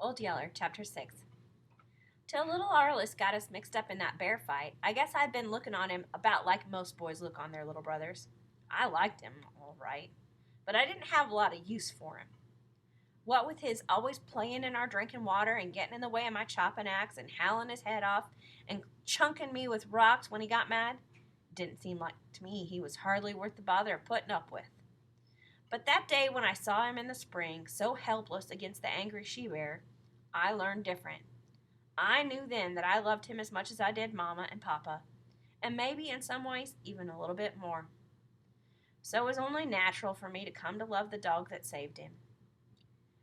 Old Yeller, Chapter 6. Till little Arliss got us mixed up in that bear fight, I guess I'd been looking on him about like most boys look on their little brothers. I liked him, all right, but I didn't have a lot of use for him. What with his always playing in our drinking water and getting in the way of my chopping axe and howling his head off and chunking me with rocks when he got mad, didn't seem like to me he was hardly worth the bother of putting up with. But that day when I saw him in the spring, so helpless against the angry she-bear, I learned different. I knew then that I loved him as much as I did Mama and Papa, and maybe in some ways even a little bit more. So it was only natural for me to come to love the dog that saved him.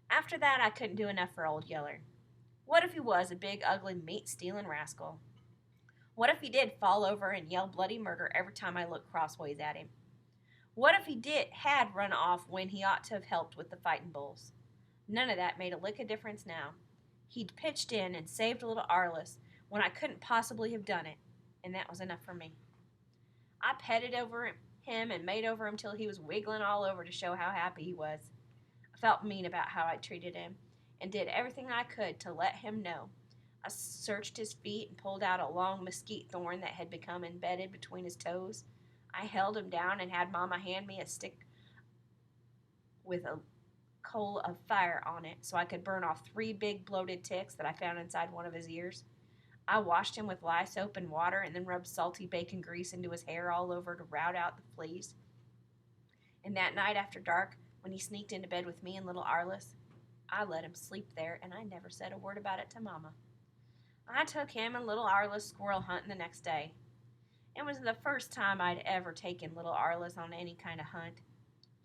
After that, I couldn't do enough for old Yeller. What if he was a big, ugly, meat-stealing rascal? What if he did fall over and yell bloody murder every time I looked crossways at him? What if he had run off when he ought to have helped with the fighting bulls? None of that made a lick of difference now. He'd pitched in and saved little Arliss when I couldn't possibly have done it, and that was enough for me. I petted over him and made over him till he was wiggling all over to show how happy he was. I felt mean about how I treated him, and did everything I could to let him know. I searched his feet and pulled out a long mesquite thorn that had become embedded between his toes. I held him down and had Mama hand me a stick with a coal of fire on it so I could burn off 3 big bloated ticks that I found inside one of his ears. I washed him with lye soap and water and then rubbed salty bacon grease into his hair all over to rout out the fleas. And that night after dark, when he sneaked into bed with me and little Arliss, I let him sleep there, and I never said a word about it to Mama. I took him and little Arliss squirrel hunting the next day. It was the first time I'd ever taken little Arliss on any kind of hunt.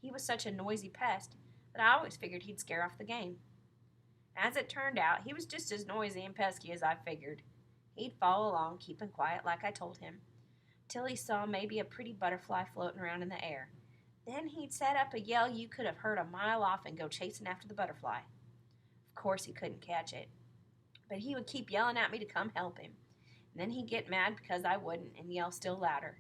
He was such a noisy pest that I always figured he'd scare off the game. As it turned out, he was just as noisy and pesky as I figured. He'd follow along, keeping quiet like I told him, till he saw maybe a pretty butterfly floating around in the air. Then he'd set up a yell you could have heard a mile off and go chasing after the butterfly. Of course he couldn't catch it, but he would keep yelling at me to come help him. And then he'd get mad because I wouldn't and yell still louder.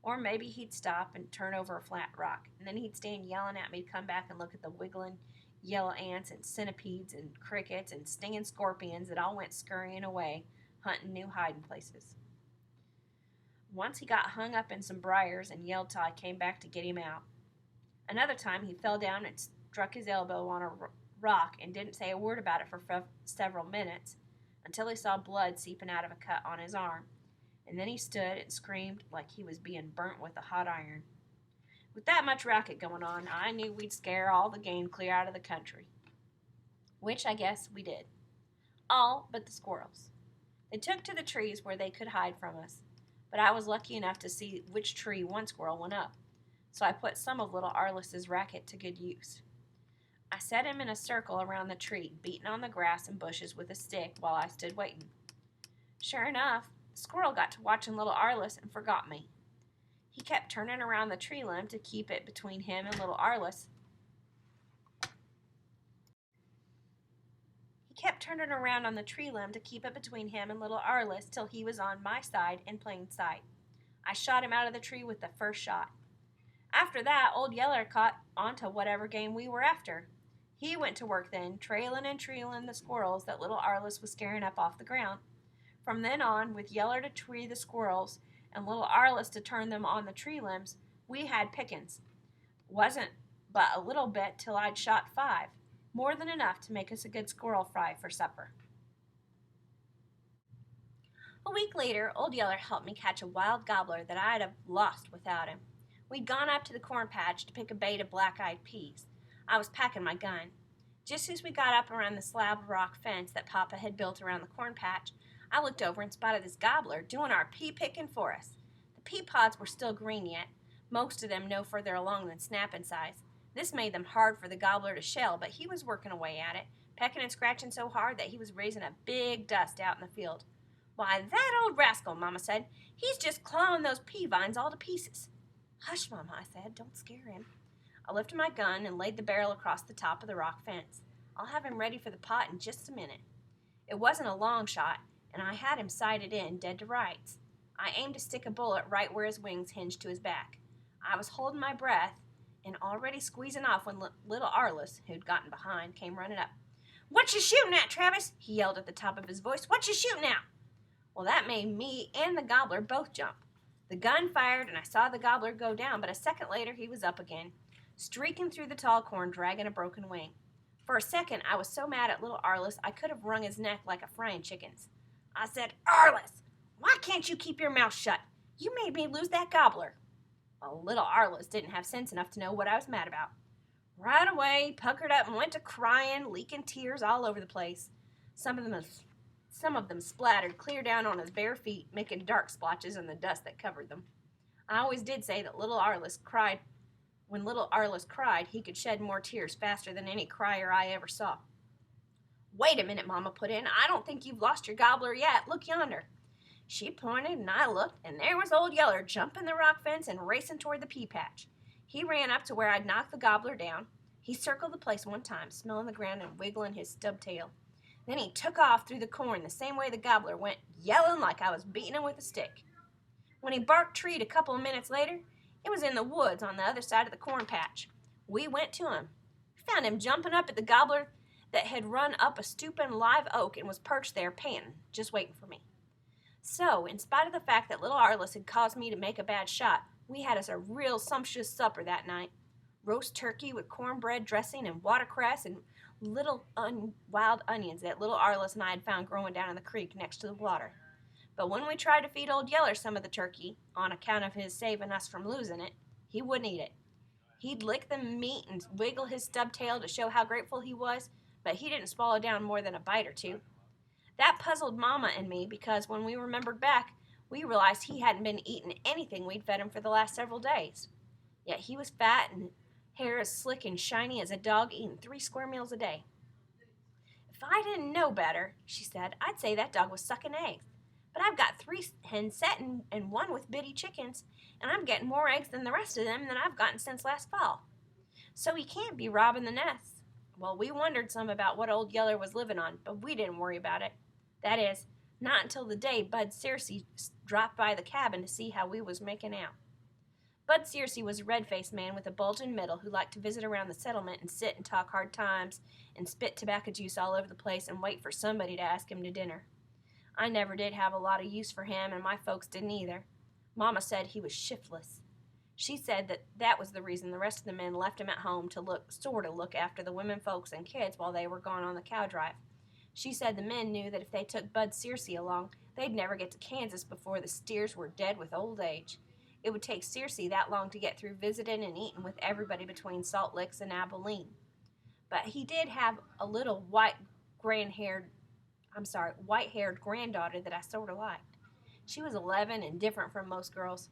Or maybe he'd stop and turn over a flat rock, and then he'd stand yelling at me to come back and look at the wiggling yellow ants and centipedes and crickets and stinging scorpions that all went scurrying away, hunting new hiding places. Once he got hung up in some briars and yelled till I came back to get him out. Another time he fell down and struck his elbow on a rock and didn't say a word about it for several minutes, until he saw blood seeping out of a cut on his arm, and then he stood and screamed like he was being burnt with a hot iron. With that much racket going on, I knew we'd scare all the game clear out of the country, which I guess we did. All but the squirrels. They took to the trees where they could hide from us, but I was lucky enough to see which tree one squirrel went up, so I put some of little Arliss's racket to good use. I set him in a circle around the tree, beating on the grass and bushes with a stick while I stood waiting. Sure enough, the squirrel got to watching little Arliss and forgot me. He kept turning around the tree limb to keep it between him and little Arliss. Till he was on my side in plain sight. I shot him out of the tree with the first shot. After that, old Yeller caught onto whatever game we were after. He went to work then, trailing and treeling the squirrels that little Arliss was scaring up off the ground. From then on, with Yeller to tree the squirrels and little Arliss to turn them on the tree limbs, we had pickings. Wasn't but a little bit till I'd shot 5, more than enough to make us a good squirrel fry for supper. A week later, old Yeller helped me catch a wild gobbler that I'd have lost without him. We'd gone up to the corn patch to pick a bait of black-eyed peas. I was packing my gun. Just as we got up around the slab of rock fence that Papa had built around the corn patch, I looked over and spotted this gobbler doing our pea picking for us. The pea pods were still green yet, most of them no further along than snap in size. This made them hard for the gobbler to shell, but he was working away at it, pecking and scratching so hard that he was raising a big dust out in the field. "Why, that old rascal," Mama said. "He's just clawing those pea vines all to pieces." "Hush, Mama," I said. "Don't scare him." I lifted my gun and laid the barrel across the top of the rock fence. "I'll have him ready for the pot in just a minute." It wasn't a long shot, and I had him sighted in, dead to rights. I aimed to stick a bullet right where his wings hinged to his back. I was holding my breath and already squeezing off when little Arliss, who'd gotten behind, came running up. "What you shooting at, Travis?" he yelled at the top of his voice. "What you shooting at?" Well, that made me and the gobbler both jump. The gun fired, and I saw the gobbler go down, but a second later he was up again, streaking through the tall corn, dragging a broken wing. For a second, I was so mad at little Arliss I could have wrung his neck like a frying chicken's. I said, "Arliss, why can't you keep your mouth shut? You made me lose that gobbler." Well, little Arliss didn't have sense enough to know what I was mad about. Right away, he puckered up and went to crying, leaking tears all over the place. Some of them splattered clear down on his bare feet, making dark splotches in the dust that covered them. I always did say that little Arliss cried. When little Arliss cried, he could shed more tears faster than any crier I ever saw. "Wait a minute," Mama put in. "I don't think you've lost your gobbler yet. Look yonder." She pointed, and I looked, and there was old Yeller jumping the rock fence and racing toward the pea patch. He ran up to where I'd knocked the gobbler down. He circled the place one time, smelling the ground and wiggling his stub tail. Then he took off through the corn the same way the gobbler went, yelling like I was beating him with a stick. When he barked treat a couple of minutes later, it was in the woods on the other side of the corn patch. We went to him. We found him jumping up at the gobbler that had run up a stooping live oak and was perched there panting, just waiting for me. So, in spite of the fact that little Arliss had caused me to make a bad shot, we had us a real sumptuous supper that night. Roast turkey with cornbread dressing and watercress and little wild onions that little Arliss and I had found growing down in the creek next to the water. But when we tried to feed old Yeller some of the turkey, on account of his saving us from losing it, he wouldn't eat it. He'd lick the meat and wiggle his stub tail to show how grateful he was, but he didn't swallow down more than a bite or two. That puzzled Mama and me because when we remembered back, we realized he hadn't been eating anything we'd fed him for the last several days. Yet he was fat and hair as slick and shiny as a dog eating 3 square meals a day. "If I didn't know better," she said, "I'd say that dog was sucking eggs. But I've got 3 hens setting and 1 with bitty chickens, and I'm getting more eggs than the rest of them than I've gotten since last fall. So he can't be robbing the nests." Well, we wondered some about what old Yeller was living on, but we didn't worry about it. That is, not until the day Bud Searcy dropped by the cabin to see how we was making out. Bud Searcy was a red-faced man with a bulging middle who liked to visit around the settlement and sit and talk hard times and spit tobacco juice all over the place and wait for somebody to ask him to dinner. I never did have a lot of use for him, and my folks didn't either. Mama said he was shiftless. She said that was the reason the rest of the men left him at home to look after the women folks and kids while they were gone on the cow drive. She said the men knew that if they took Bud Searcy along, they'd never get to Kansas before the steers were dead with old age. It would take Searcy that long to get through visiting and eating with everybody between Salt Licks and Abilene. But he did have a little white-haired granddaughter that I sort of liked. She was 11 and different from most girls.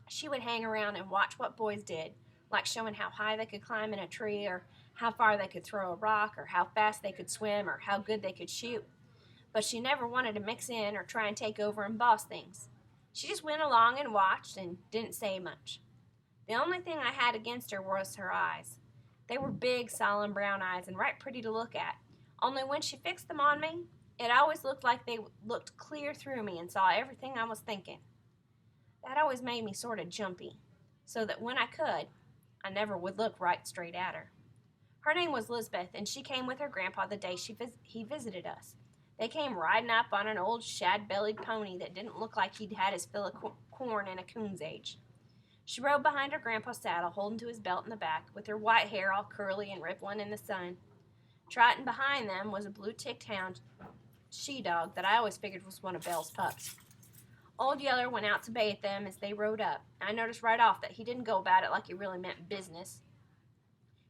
She would hang around and watch what boys did, like showing how high they could climb in a tree, or how far they could throw a rock, or how fast they could swim, or how good they could shoot. But she never wanted to mix in or try and take over and boss things. She just went along and watched and didn't say much. The only thing I had against her was her eyes. They were big, solemn brown eyes and right pretty to look at. Only when she fixed them on me, it always looked like they looked clear through me and saw everything I was thinking. That always made me sort of jumpy, so that when I could, I never would look right straight at her. Her name was Lisbeth, and she came with her grandpa the day he visited us. They came riding up on an old shad-bellied pony that didn't look like he'd had his fill of corn in a coon's age. She rode behind her grandpa's saddle, holding to his belt in the back, with her white hair all curly and rippling in the sun. Trotting behind them was a blue-ticked hound she-dog that I always figured was one of Belle's pups. Old Yeller went out to bathe them as they rode up. I noticed right off that he didn't go about it like he really meant business.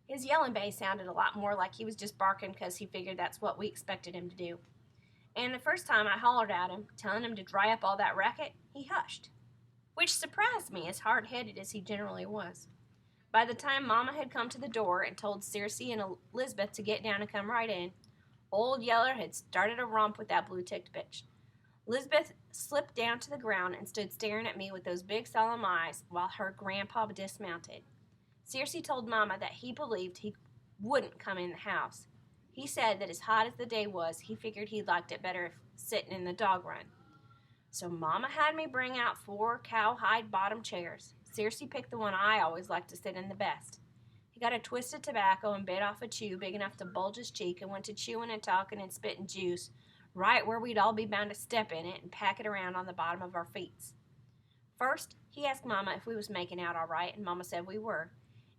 His yelling bay sounded a lot more like he was just barking because he figured that's what we expected him to do. And the first time I hollered at him, telling him to dry up all that racket, he hushed, which surprised me, as hard-headed as he generally was. By the time Mama had come to the door and told Searcy and Elizabeth to get down and come right in, old Yeller had started a romp with that blue-ticked bitch. Elizabeth slipped down to the ground and stood staring at me with those big solemn eyes while her grandpa dismounted. Searcy told Mama that he believed he wouldn't come in the house. He said that as hot as the day was, he figured he liked it better if sitting in the dog run. So Mama had me bring out 4 cowhide bottom chairs. Searcy picked the one I always liked to sit in the best. He got a twist of tobacco and bit off a chew big enough to bulge his cheek and went to chewing and talking and spitting juice right where we'd all be bound to step in it and pack it around on the bottom of our feet. First, he asked Mama if we was making out all right, and Mama said we were.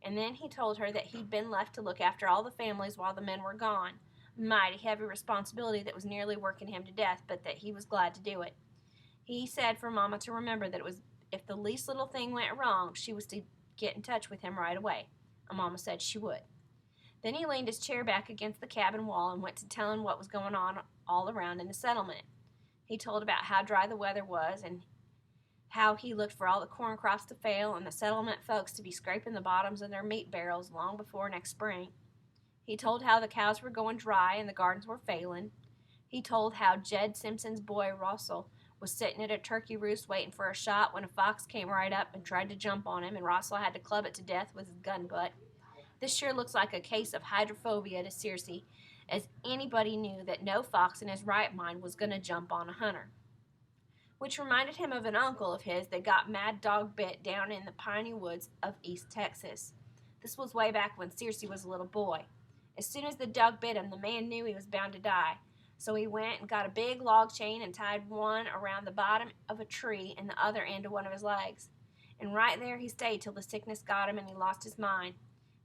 And then he told her that he'd been left to look after all the families while the men were gone. Mighty heavy responsibility that was nearly working him to death, but that he was glad to do it. He said for Mama to remember that it was if the least little thing went wrong, she was to get in touch with him right away. And Mama said she would. Then he leaned his chair back against the cabin wall and went to telling what was going on all around in the settlement. He told about how dry the weather was and how he looked for all the corn crops to fail and the settlement folks to be scraping the bottoms of their meat barrels long before next spring. He told how the cows were going dry and the gardens were failing. He told how Jed Simpson's boy Russell was sitting at a turkey roost waiting for a shot when a fox came right up and tried to jump on him, and Russell had to club it to death with his gun butt. This sure looks like a case of hydrophobia to Circe, as anybody knew that no fox in his right mind was going to jump on a hunter. Which reminded him of an uncle of his that got mad dog bit down in the piney woods of East Texas. This was way back when Circe was a little boy. As soon as the dog bit him, the man knew he was bound to die. So he went and got a big log chain and tied one around the bottom of a tree and the other end to one of his legs. And right there he stayed till the sickness got him and he lost his mind.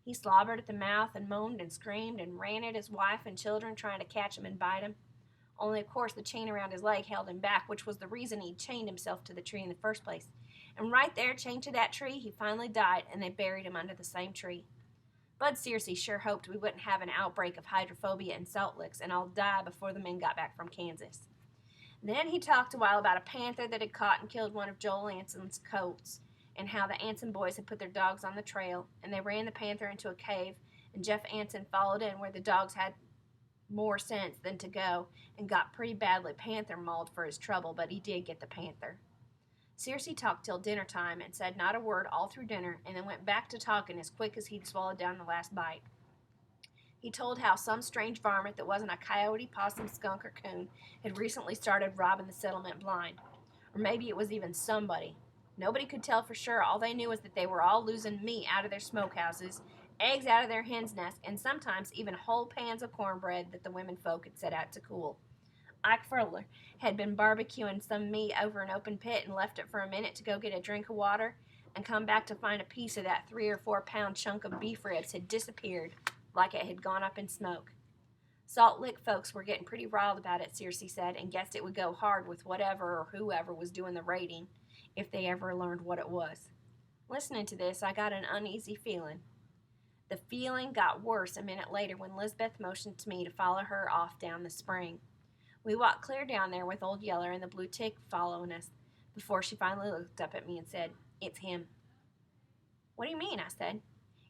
He slobbered at the mouth and moaned and screamed and ran at his wife and children trying to catch him and bite him. Only, of course, the chain around his leg held him back, which was the reason he chained himself to the tree in the first place. And right there, chained to that tree, he finally died, and they buried him under the same tree. Bud Circe sure hoped we wouldn't have an outbreak of hydrophobia in Salt Licks and all die before the men got back from Kansas. Then he talked a while about a panther that had caught and killed one of Joel Anson's colts, and how the Anson boys had put their dogs on the trail, and they ran the panther into a cave, and Jeff Anson followed in where the dogs had more sense than to go, and got pretty badly panther mauled for his trouble, but he did get the panther. Circe talked till dinner time and said not a word all through dinner, and then went back to talking as quick as he'd swallowed down the last bite. He told how some strange varmint that wasn't a coyote, possum, skunk, or coon had recently started robbing the settlement blind. Or maybe it was even somebody. Nobody could tell for sure. All they knew was that they were all losing meat out of their smokehouses, eggs out of their hens' nests, and sometimes even whole pans of cornbread that the women folk had set out to cool. Ike Furler had been barbecuing some meat over an open pit and left it for a minute to go get a drink of water and come back to find a piece of that 3 or 4 pound chunk of beef ribs had disappeared like it had gone up in smoke. Salt Lick folks were getting pretty riled about it, Circe said, and guessed it would go hard with whatever or whoever was doing the raiding if they ever learned what it was. Listening to this, I got an uneasy feeling. The feeling got worse a minute later when Lisbeth motioned to me to follow her off down the spring. We walked clear down there with old Yeller and the blue tick following us before she finally looked up at me and said, "It's him." "What do you mean?" I said.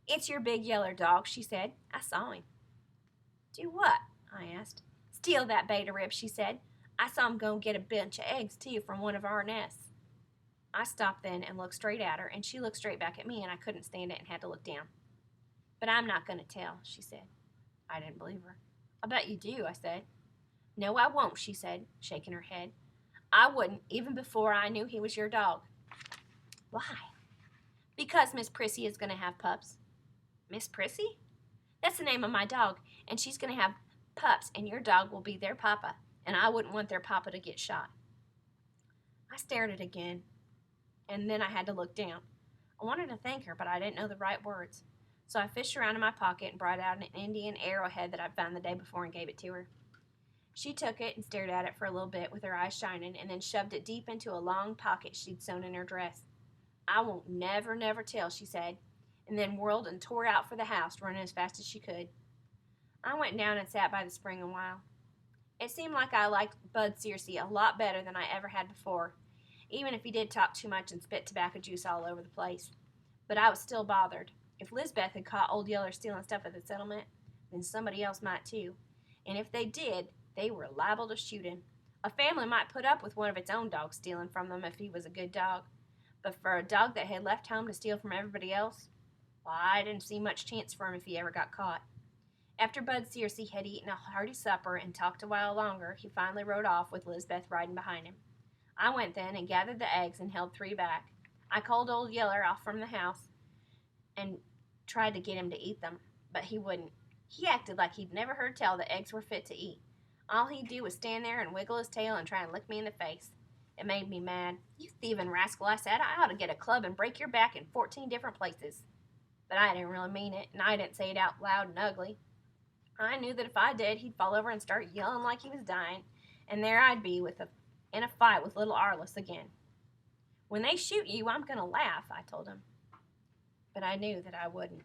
"It's your big Yeller dog," she said. "I saw him." "Do what?" I asked. "Steal that beta rib," she said. "I saw him go and get a bunch of eggs, too, from one of our nests." I stopped then and looked straight at her, and she looked straight back at me, and I couldn't stand it and had to look down. "But I'm not going to tell," she said. I didn't believe her. "I bet you do," I said. "No, I won't," she said, shaking her head. "I wouldn't, even before I knew he was your dog." "Why?" "Because Miss Prissy is going to have pups." "Miss Prissy?" "That's the name of my dog, and she's going to have pups, and your dog will be their papa, and I wouldn't want their papa to get shot." I stared at it again, and then I had to look down. I wanted to thank her, but I didn't know the right words. So I fished around in my pocket and brought out an Indian arrowhead that I'd found the day before and gave it to her. She took it and stared at it for a little bit with her eyes shining, and then shoved it deep into a long pocket she'd sewn in her dress. "I won't never tell," she said, and then whirled and tore out for the house, running as fast as she could. I went down and sat by the spring a while. It seemed like I liked Bud Circe a lot better than I ever had before, even if he did talk too much and spit tobacco juice all over the place. But I was still bothered. If Lisbeth had caught old Yeller stealing stuff at the settlement, then somebody else might too. And if they did, they were liable to shoot him. A family might put up with one of its own dogs stealing from them if he was a good dog. But for a dog that had left home to steal from everybody else, well, I didn't see much chance for him if he ever got caught. After Bud Circe had eaten a hearty supper and talked a while longer, he finally rode off with Lisbeth riding behind him. I went then and gathered the eggs and held 3 back. I called old Yeller off from the house and tried to get him to eat them, but he wouldn't. He acted like he'd never heard tell that eggs were fit to eat. All he'd do was stand there and wiggle his tail and try and lick me in the face. It made me mad. "You thieving rascal," I said. "I ought to get a club and break your back in 14 different places." But I didn't really mean it, and I didn't say it out loud and ugly. I knew that if I did, he'd fall over and start yelling like he was dying, and there I'd be in a fight with little Arliss again. "When they shoot you, I'm going to laugh," I told him. But I knew that I wouldn't.